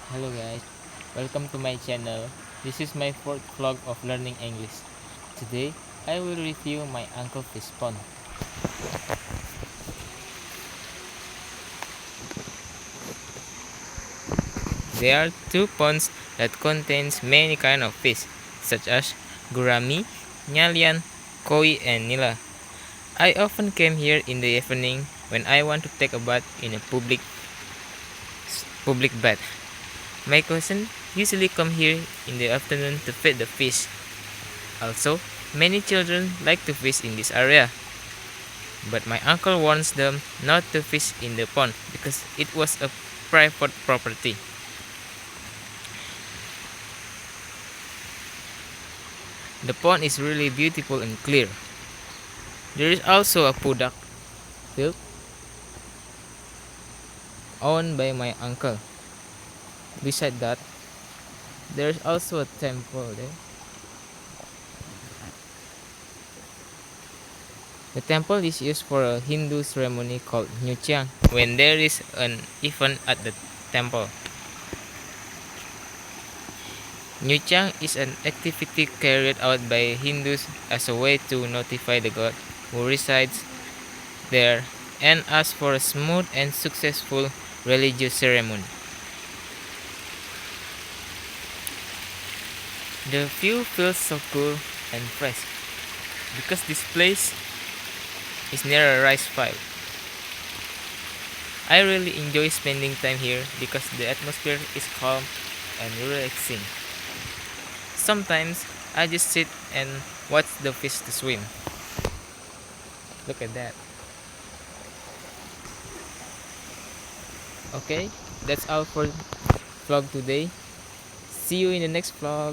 Hello guys, welcome to my channel. This is my fourth vlog of learning English. Today, I will review my Uncle Fish pond. There are two ponds that contains many kind of fish, such as gurami, nyalian, koi, and nila. I often came here in the evening when I want to take a bath in a public bath. My cousin usually come here in the afternoon to feed the fish. Also, many children like to fish in this area, but my uncle warns them not to fish in the pond because it was a private property. The pond is really beautiful and clear. There is also a pudak field owned by my uncle. Beside that, there is also a temple there. The temple is used for a Hindu ceremony called Nyuchiang when there is an event at the temple. Nyuchiang is an activity carried out by Hindus as a way to notify the god who resides there and ask for a smooth and successful religious ceremony. The view feels so cool and fresh because this place is near a rice field. I really enjoy spending time here because the atmosphere is calm and relaxing. Sometimes I just sit and watch the fish to swim. Look at that. Okay, that's all for vlog today. See you in the next vlog.